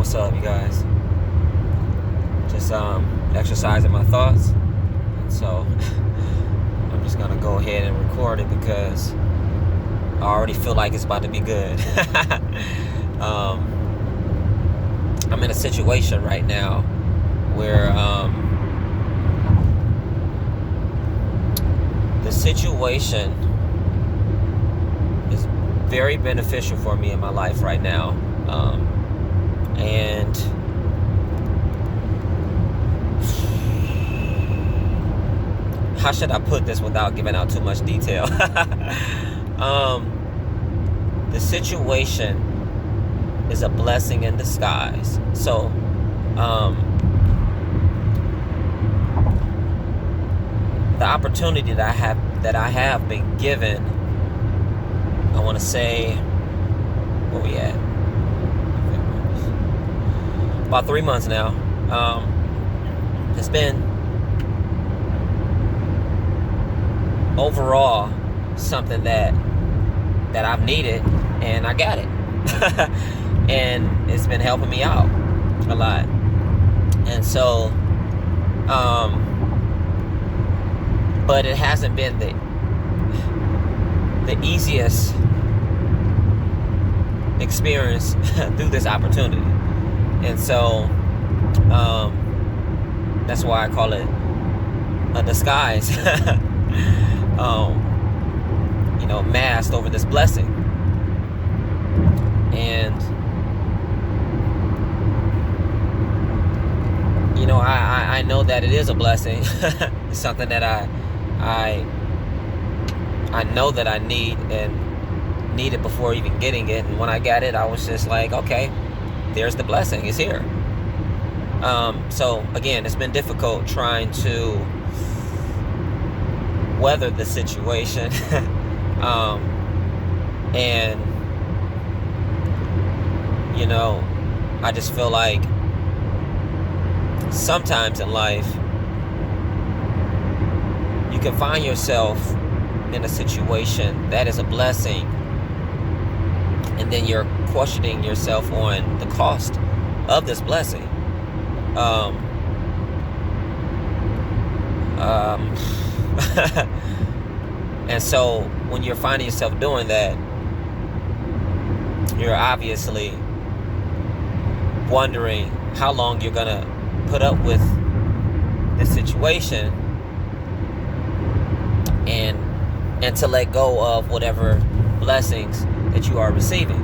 What's up, you guys? Just exercising my thoughts, and so I'm just gonna go ahead and record it because I already feel like it's about to be good. I'm in a situation right now where the situation is very beneficial for me in my life right now, and how should I put this without giving out too much detail? The situation is a blessing in disguise. So, the opportunity that I have been given, I want to say, where we at? About 3 months now. It's been overall something that I've needed, and I got it. And it's been helping me out a lot. And so, but it hasn't been the easiest experience through this opportunity. And so, that's why I call it a disguise. Masked over this blessing. And I know that it is a blessing. It's something that I know that I need and needed before even getting it. And when I got it, I was just like, okay, there's the blessing. It's here. So again, it's been difficult trying to weather the situation. And I just feel like sometimes in life you can find yourself in a situation that is a blessing, and then you're questioning yourself on the cost of this blessing. And so when you're finding yourself doing that, you're obviously wondering how long you're gonna put up with this situation and to let go of whatever blessings that you are receiving.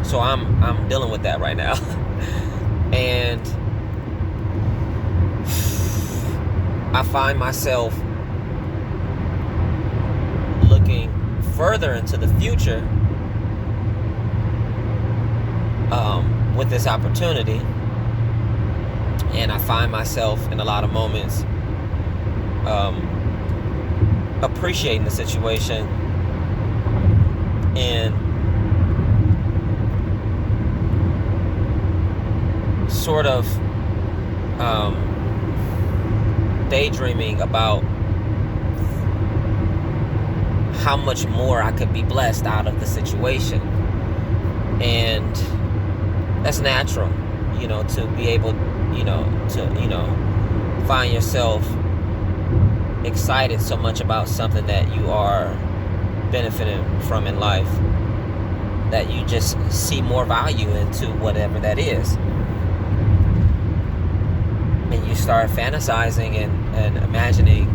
So I'm dealing with that right now. And I find myself looking further into the future with this opportunity, and I find myself in a lot of moments appreciating the situation and sort of daydreaming about how much more I could be blessed out of the situation. And that's natural, to be able, to find yourself excited so much about something that you are benefiting from in life, that you just see more value into whatever that is. And you start fantasizing and imagining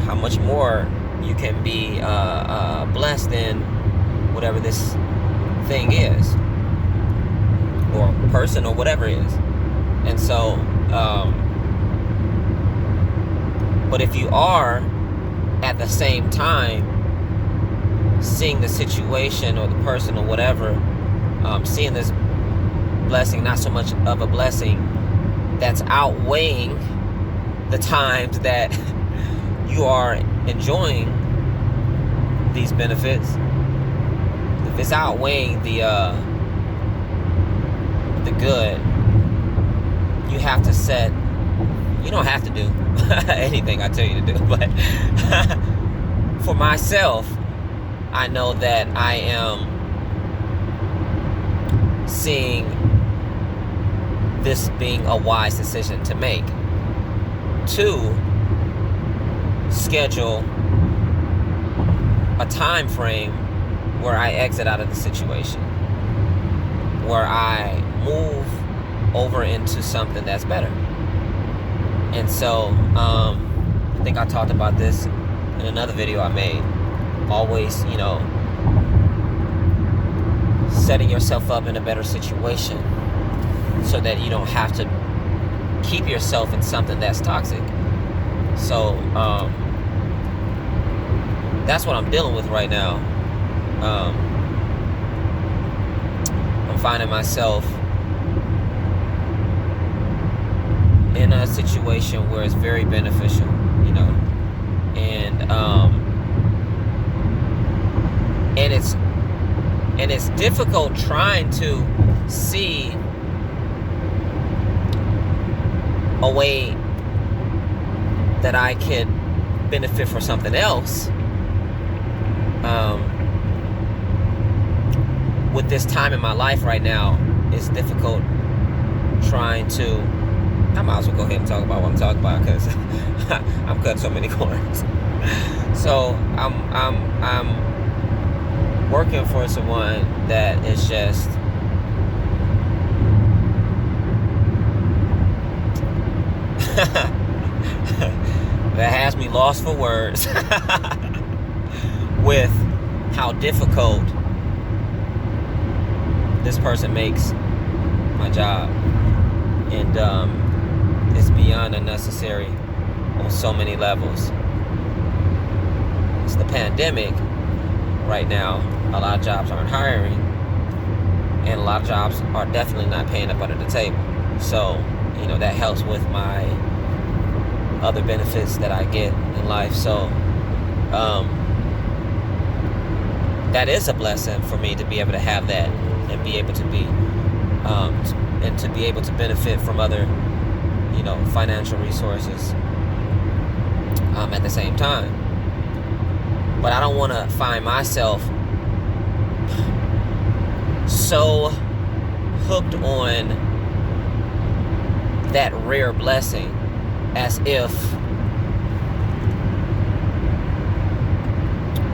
how much more you can be blessed in whatever this thing is, or person, or whatever it is. And so, but if you are at the same time seeing the situation or the person or whatever, seeing this blessing, not so much of a blessing that's outweighing the times that you are enjoying these benefits, if it's outweighing the good, you have to set. You don't have to do anything I tell you to do, but for myself, I know that I am seeing this being a wise decision to make. 2, schedule a time frame where I exit out of the situation, where I move over into something that's better. And so I think I talked about this in another video I made. Always, setting yourself up in a better situation so that you don't have to keep yourself in something that's toxic. So that's what I'm dealing with right now. I'm finding myself in a situation where it's very beneficial, and it's difficult trying to see a way that I could benefit from something else with this time in my life right now. It's difficult trying to. I might as well go ahead and talk about what I'm talking about, because I'm cutting so many corners. So I'm working for someone that is just that has me lost for words with how difficult this person makes my job. And it's beyond unnecessary on so many levels. It's the pandemic right now. A lot of jobs aren't hiring, and a lot of jobs are definitely not paying up under the table. So, that helps with my other benefits that I get in life. So, that is a blessing for me to be able to have that, and be able to be, and to be able to benefit from other, financial resources at the same time. But I don't want to find myself so hooked on that rare blessing as if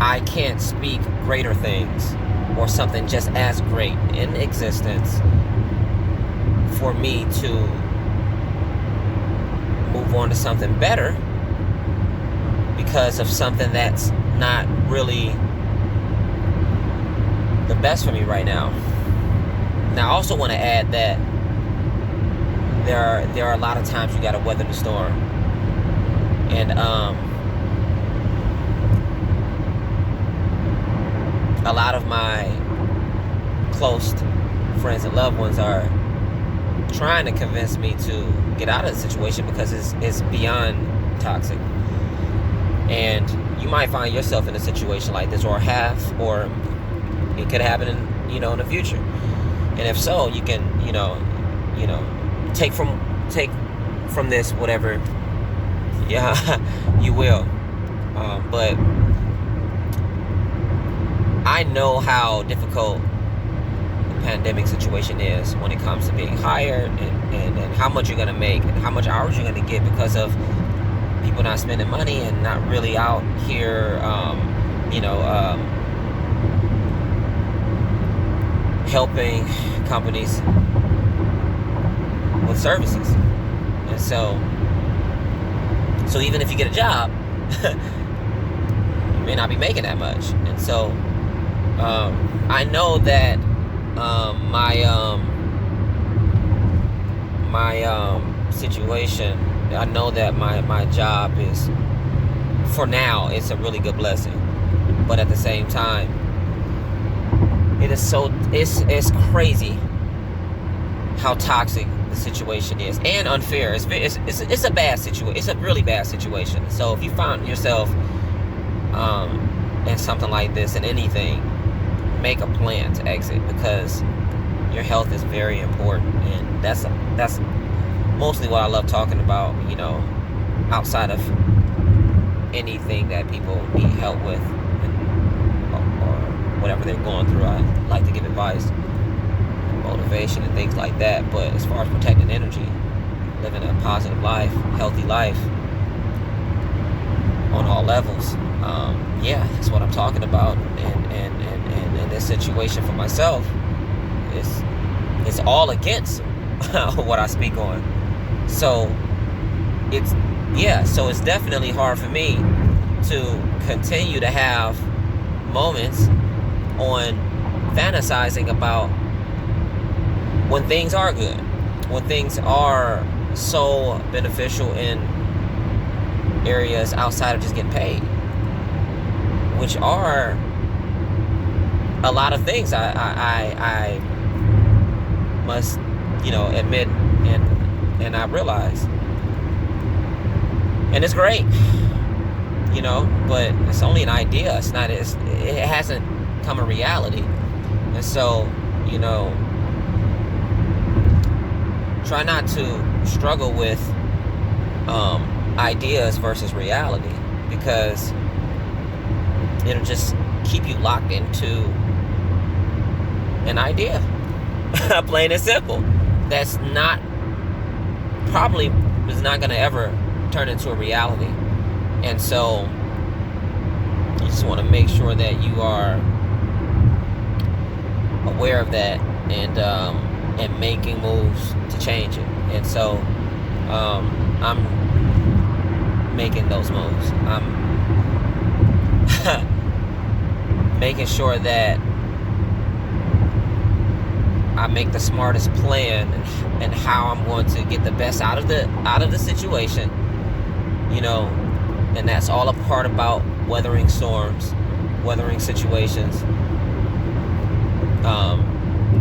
I can't speak greater things or something just as great in existence for me to move on to something better because of something that's not really the best for me right now. Now, I also want to add that there are a lot of times you got to weather the storm, and a lot of my close friends and loved ones are trying to convince me to get out of the situation because it's beyond toxic. And you might find yourself in a situation like this, or it could happen in the future. And if so, you can take from this whatever you will. But I know how difficult the pandemic situation is when it comes to being hired, and how much you're going to make and how much hours you're going to get because of people not spending money and not really out here, helping companies with services. And so even if you get a job, you may not be making that much. And so I know that my situation, I know that my job is, for now, it's a really good blessing. But at the same time, it's crazy how toxic the situation is, and unfair. It's a bad situation. It's a really bad situation. So if you find yourself in something like this, in anything, make a plan to exit, because your health is very important, and that's mostly what I love talking about, outside of anything that people need help with, or whatever they're going through. I like to give advice, motivation, and things like that. But as far as protecting energy, living a positive life, healthy life on all levels, yeah, that's what I'm talking about. And this situation for myself is all against what I speak on. So it's definitely hard for me to continue to have moments on fantasizing about when things are good, when things are so beneficial in areas outside of just getting paid, which are a lot of things I must, admit and I realize. And it's great, but it's only an idea. It hasn't come a reality. And so, try not to struggle with ideas versus reality, because it'll just keep you locked into an idea. Plain and simple. That's probably is not going to ever turn into a reality. And so you just want to make sure that you are aware of that and making moves to change it. And so I'm making those moves. I'm making sure that I make the smartest plan and how I'm going to get the best out of the situation, and that's all a part about weathering storms, weathering situations,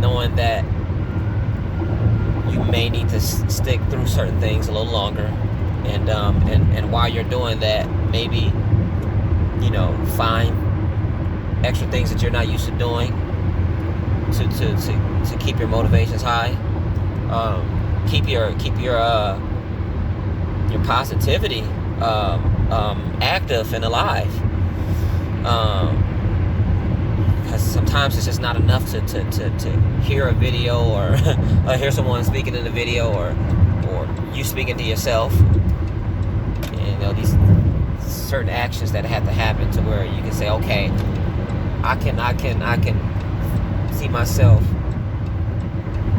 knowing that you may need to stick through certain things a little longer, and while you're doing that, maybe find extra things that you're not used to doing to keep your motivations high, keep your positivity active and alive, because sometimes it's just not enough to hear a video or hear someone speaking in a video or you speaking to yourself. And these certain actions that have to happen to where you can say, okay, I can see myself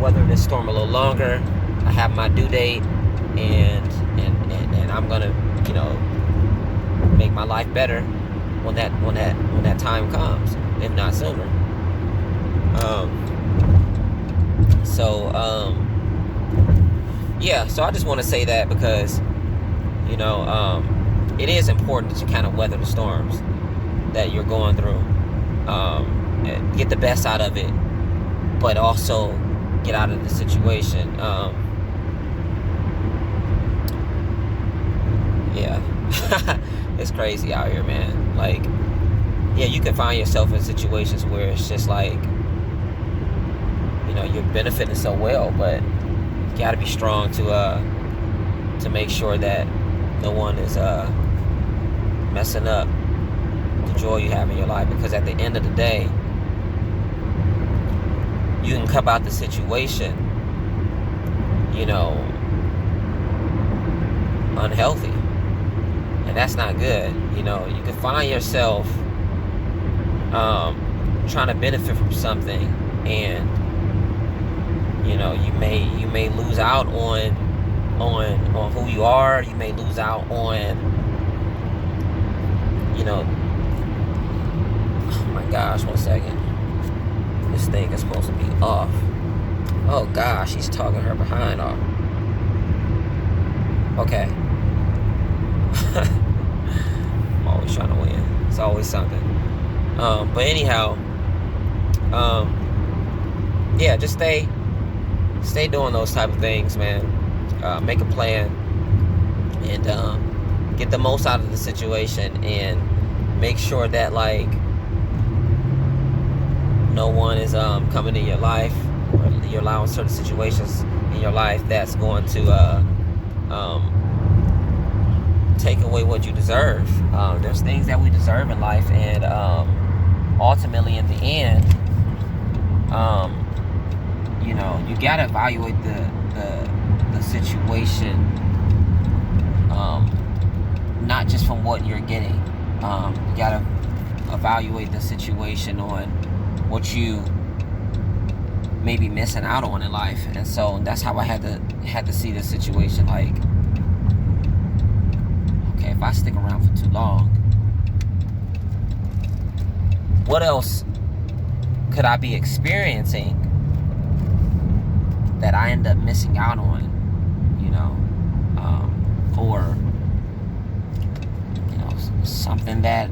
weathering this storm a little longer. I have my due date, and I'm gonna, make my life better when that time comes, if not sooner. So I just want to say that because, it is important that you kind of weather the storms that you're going through, and get the best out of it, but also get out of the situation. It's crazy out here, man. Like, yeah, you can find yourself in situations where it's just like, you're benefiting so well, but you gotta be strong to make sure that no one is messing up the joy you have in your life. Because at the end of the day, you can come out the situation, unhealthy, and that's not good. You can find yourself trying to benefit from something, and you may lose out on who you are. You may lose out on oh my gosh, 1 second. This thing is supposed to be off. Oh gosh, she's talking her behind off. Okay. I'm always trying to win. It's always something. But anyhow, just stay doing those type of things, man. Make a plan and get the most out of the situation, and make sure that no one is coming in your life, or you're allowing certain situations in your life that's going to take away what you deserve. There's things that we deserve in life, and ultimately in the end, you know, you gotta evaluate the situation, not just from what you're getting. You gotta evaluate the situation on what you may be missing out on in life. And so that's how I had to see the situation. Like, okay, if I stick around for too long, what else could I be experiencing that I end up missing out on, you know, or, you know, something that,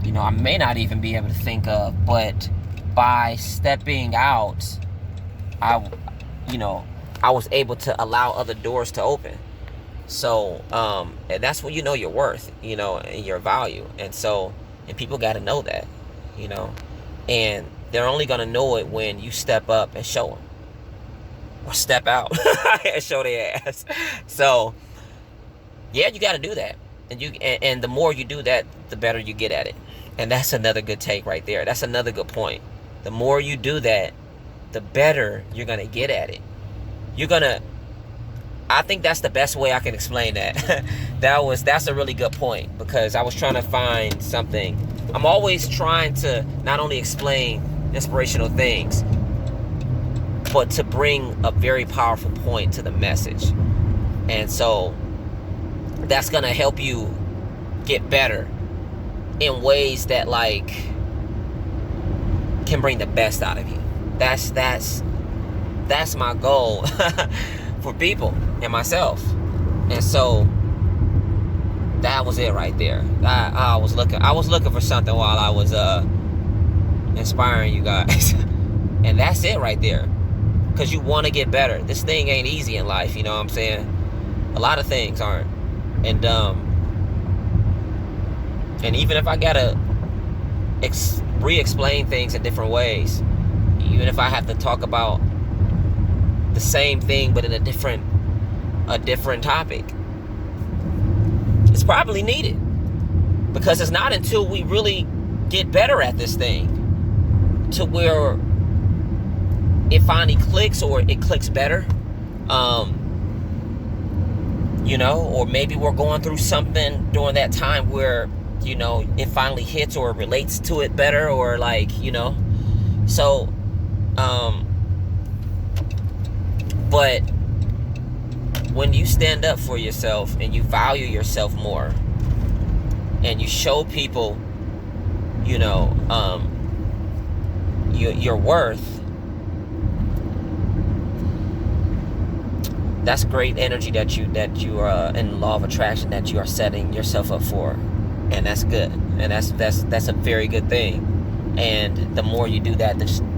you know, I may not even be able to think of, but by stepping out, I was able to allow other doors to open. So, and that's when you know your worth, you know, and your value. And so, and people got to know that, you know, and they're only going to know it when you step up and show them, or step out and show their ass. So, yeah, you got to do that. And the more you do that, the better you get at it. And that's another good take right there. That's another good point. The more you do that, the better you're going to get at it. I think that's the best way I can explain that. That's a really good point, because I was trying to find something. I'm always trying to not only explain inspirational things, but to bring a very powerful point to the message. And so that's going to help you get better in ways that, like, can bring the best out of you. That's my goal for people and myself. And so that was it right there. I was looking for something while I was inspiring you guys. And that's it right there. Because you want to get better. This thing ain't easy in life, you know what I'm saying? A lot of things aren't. And even if I gotta re-explain things in different ways, even if I have to talk about the same thing but in a different topic, it's probably needed. Because it's not until we really get better at this thing to where it finally clicks, or it clicks better, you know, or maybe we're going through something during that time where, you know, it finally hits or relates to it better, or, like, you know. So but when you stand up for yourself and you value yourself more, and you show people, you know, your worth, that's great energy that you are in the law of attraction, that you are setting yourself up for. And that's good. And that's a very good thing. And the more you do that,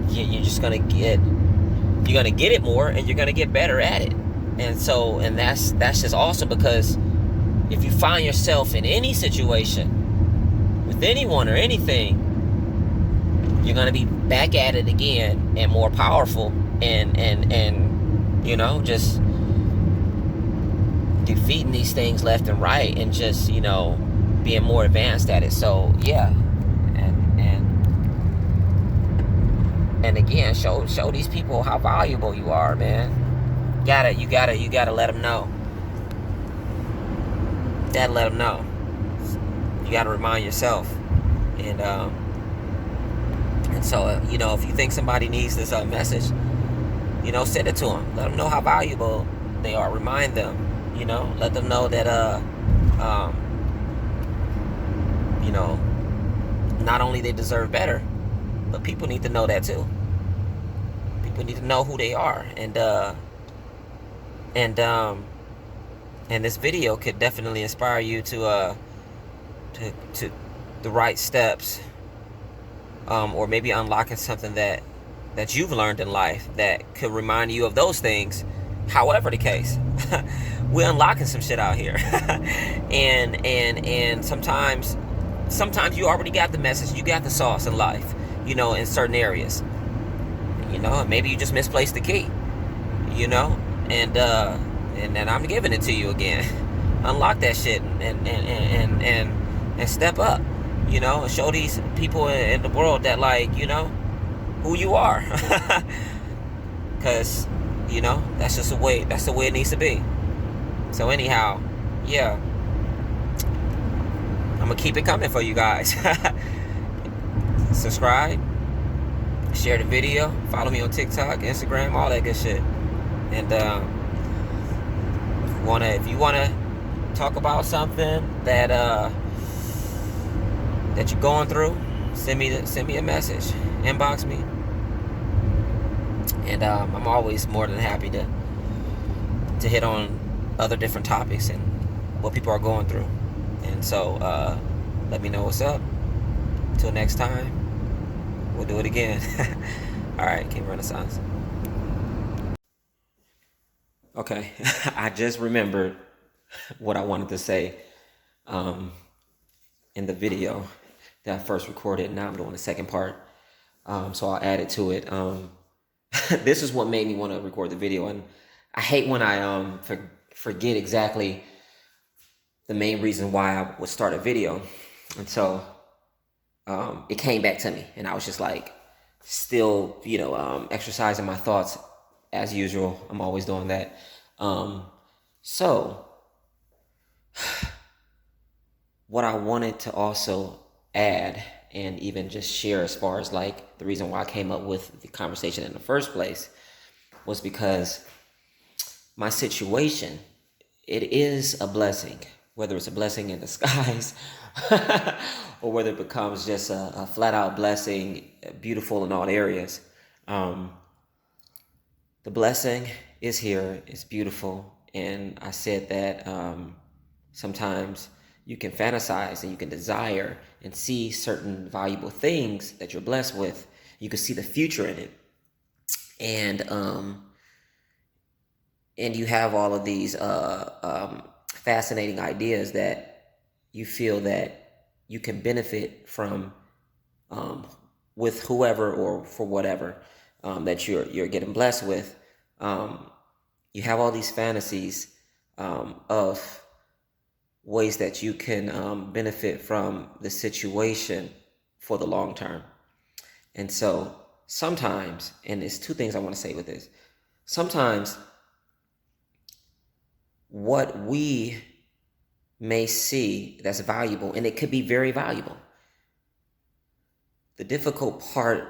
you're just gonna get it more, and you're gonna get better at it. And so, and that's just awesome, because if you find yourself in any situation with anyone or anything, you're gonna be back at it again, and more powerful, and you know, just defeating these things left and right, and just, you know, being more advanced at it. So yeah, and again, show these people how valuable you are, man. You gotta let them know. You gotta let them know. You gotta remind yourself, and so you know, if you think somebody needs this message, you know, send it to them. Let them know how valuable they are. Remind them, you know, let them know that you know, not only they deserve better, but people need to know that too. People need to know who they are, and this video could definitely inspire you to the right steps, or maybe unlocking something that you've learned in life that could remind you of those things. However the case, we're unlocking some shit out here, and sometimes you already got the message, you got the sauce in life, you know, in certain areas, you know, maybe you just misplaced the key, you know, and then I'm giving it to you again. Unlock that shit and step up, you know, and show these people in the world that, like, you know, who you are. Because, you know, that's just that's the way it needs to be. So anyhow, yeah, I'm gonna keep it coming for you guys. Subscribe, share the video, follow me on TikTok, Instagram, all that good shit. And if you wanna talk about something that that you're going through, send me a message, inbox me, and I'm always more than happy to hit on other different topics and what people are going through. And so let me know what's up. Until next time, we'll do it again. All right, King Renaissance. Okay, I just remembered what I wanted to say in the video that I first recorded. Now I'm doing the second part, so I'll add it to it. This is what made me want to record the video, and I hate when I forget exactly the main reason why I would start a video. And so it came back to me, and I was just like, still, you know, exercising my thoughts as usual. I'm always doing that. So what I wanted to also add and even just share as far as like the reason why I came up with the conversation in the first place was because my situation, it is a blessing, whether it's a blessing in disguise or whether it becomes just a flat out blessing, beautiful in all areas. The blessing is here, it's beautiful. And I said that sometimes you can fantasize and you can desire and see certain valuable things that you're blessed with. You can see the future in it. And you have all of these fascinating ideas that you feel that you can benefit from with whoever or for whatever that you're getting blessed with. You have all these fantasies of ways that you can benefit from the situation for the long term. And so sometimes, and there's two things I want to say with this. Sometimes what we may see that's valuable, and it could be very valuable. The difficult part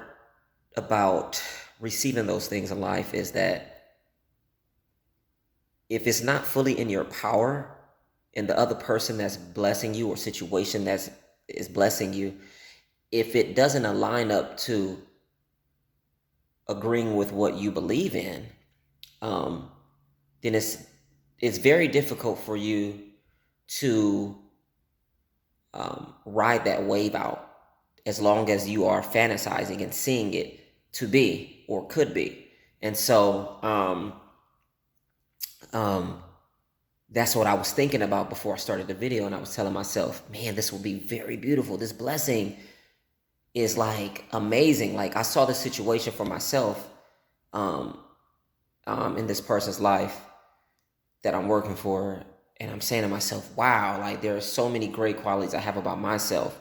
about receiving those things in life is that if it's not fully in your power, and the other person that's blessing you or situation that is blessing you, if it doesn't align up to agreeing with what you believe in, then it's very difficult for you to ride that wave out as long as you are fantasizing and seeing it to be or could be. And so that's what I was thinking about before I started the video. And I was telling myself, man, this will be very beautiful. This blessing is like amazing. Like I saw the situation for myself in this person's life that I'm working for. And I'm saying to myself, wow, like there are so many great qualities I have about myself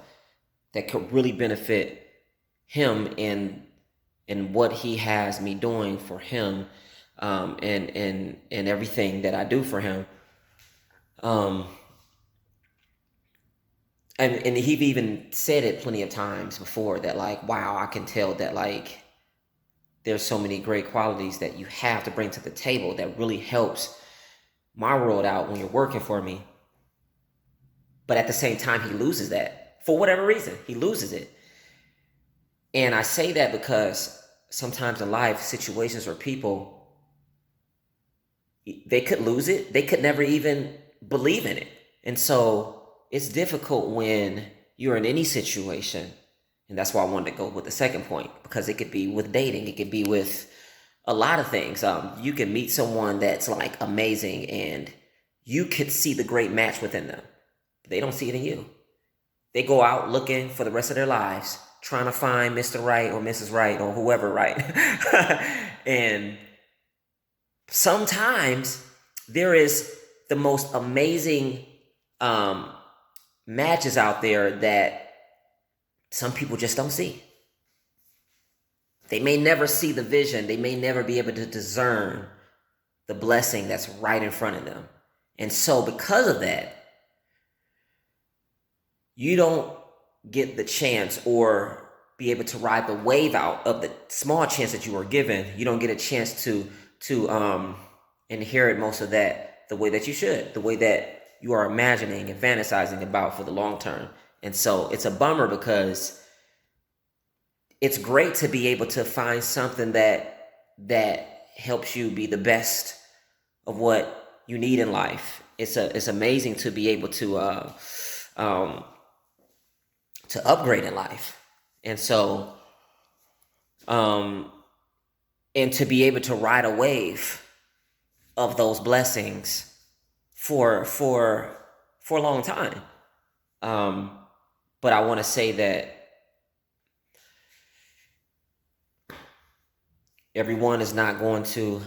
that could really benefit him in what he has me doing for him, and everything that I do for him. And he've even said it plenty of times before that, like, wow, I can tell that, like, there's so many great qualities that you have to bring to the table that really helps my world out when you're working for me. But at the same time, he loses that for whatever reason. He loses it. And I say that because sometimes in life, situations or people, they could lose it. They could never even believe in it. And so it's difficult when you're in any situation. And that's why I wanted to go with the second point, because it could be with dating. It could be with a lot of things. You can meet someone that's like amazing and you could see the great match within them. But they don't see it in you. They go out looking for the rest of their lives, trying to find Mr. Right or Mrs. Right or whoever right. And sometimes there is the most amazing matches out there that some people just don't see. They may never see the vision. They may never be able to discern the blessing that's right in front of them. And so because of that, you don't get the chance or be able to ride the wave out of the small chance that you were given. You don't get a chance to inherit most of that the way that you should, the way that you are imagining and fantasizing about for the long term. And so it's a bummer, because it's great to be able to find something that helps you be the best of what you need in life. It's amazing to be able to upgrade in life. And so and to be able to ride a wave of those blessings for a long time. But I want to say that everyone is not going to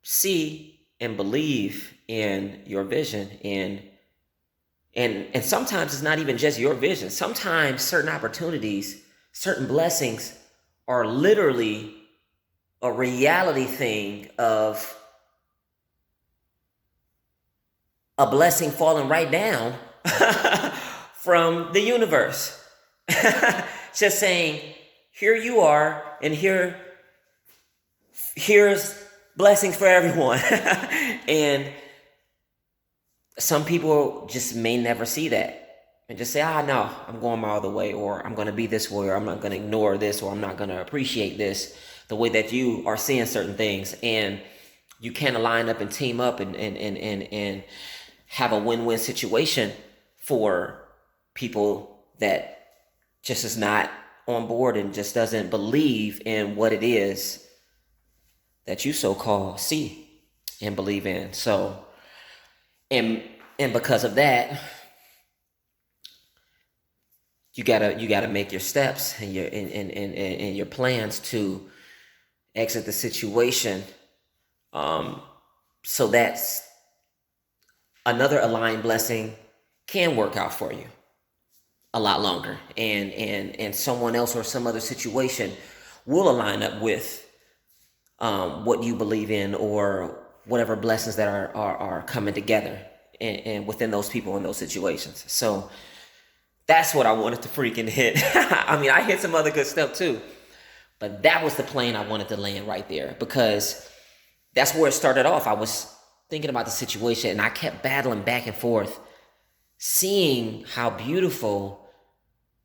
see and believe in your vision, and sometimes it's not even just your vision. Sometimes certain opportunities, certain blessings are literally a reality thing of a blessing falling right down from the universe. Just saying, here you are, and here's blessings for everyone. And some people just may never see that and just say, no, I'm going my other way, or I'm going to be this way, or I'm not going to ignore this, or I'm not going to appreciate this the way that you are seeing certain things. And you can't line up and team up and have a win-win situation for people that just is not on board and just doesn't believe in what it is that you so-called see and believe in. So, and because of that, you gotta make your steps and your plans to exit the situation, so that another aligned blessing can work out for you a lot longer, and someone else or some other situation will align up with what you believe in, or whatever blessings that are coming together and within those people in those situations. So that's what I wanted to freaking hit. I mean, I hit some other good stuff too, but that was the plane I wanted to land right there, because that's where it started off. I was thinking about the situation, and I kept battling back and forth, seeing how beautiful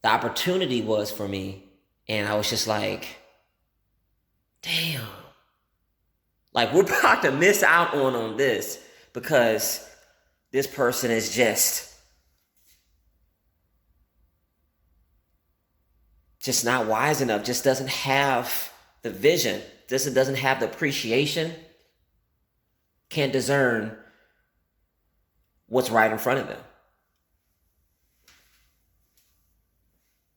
the opportunity was for me. And I was just like, damn, like, we're about to miss out on this, because this person is just not wise enough, just doesn't have the vision, doesn't have the appreciation, can't discern what's right in front of them.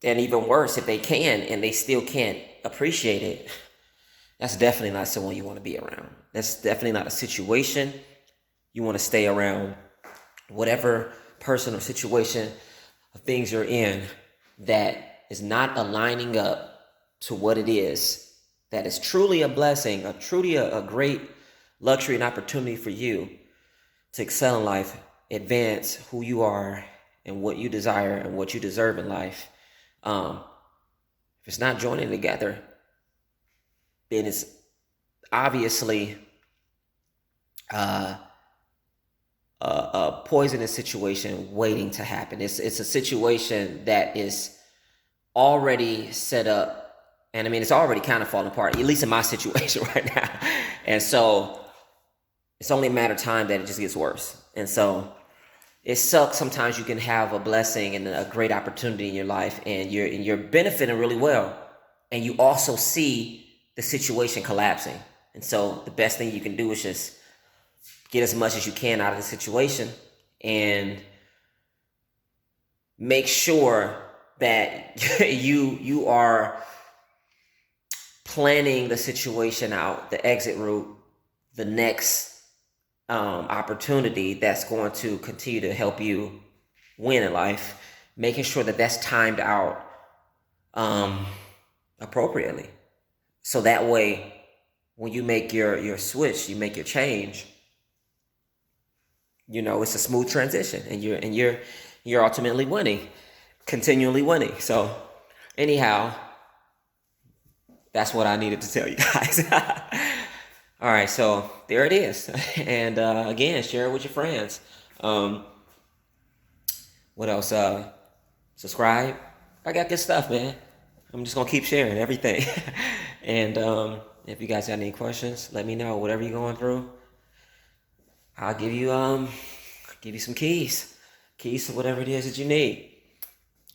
And even worse, if they can and they still can't appreciate it, that's definitely not someone you want to be around. That's definitely not a situation you want to stay around. Whatever person or situation of things you're in that is not aligning up to what it is that is truly a blessing, truly a great luxury and opportunity for you to excel in life, advance who you are and what you desire and what you deserve in life. If it's not joining together, then it's obviously a poisonous situation waiting to happen. It's a situation that is already set up, and I mean, it's already kind of falling apart, at least in my situation right now. And so it's only a matter of time that it just gets worse. And so it sucks. Sometimes you can have a blessing and a great opportunity in your life, and you're benefiting really well, and you also see the situation collapsing. And so the best thing you can do is just get as much as you can out of the situation and make sure that you are planning the situation out, the exit route, the next opportunity that's going to continue to help you win in life, making sure that that's timed out appropriately. So that way, when you make your switch, you make your change, it's a smooth transition, and you're ultimately winning, continually winning. So anyhow, that's what I needed to tell you guys. All right, so there it is. And again, share it with your friends. What else? Subscribe. I got good stuff, man. I'm just gonna keep sharing everything. And if you guys got any questions, let me know. Whatever you're going through, I'll give you some keys to whatever it is that you need.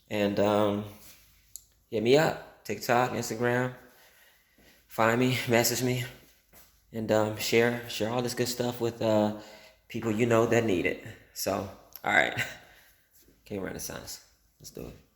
And hit me up, TikTok, Instagram. Find me, message me, and share all this good stuff with people that need it. So, all right, King Renaissance, let's do it.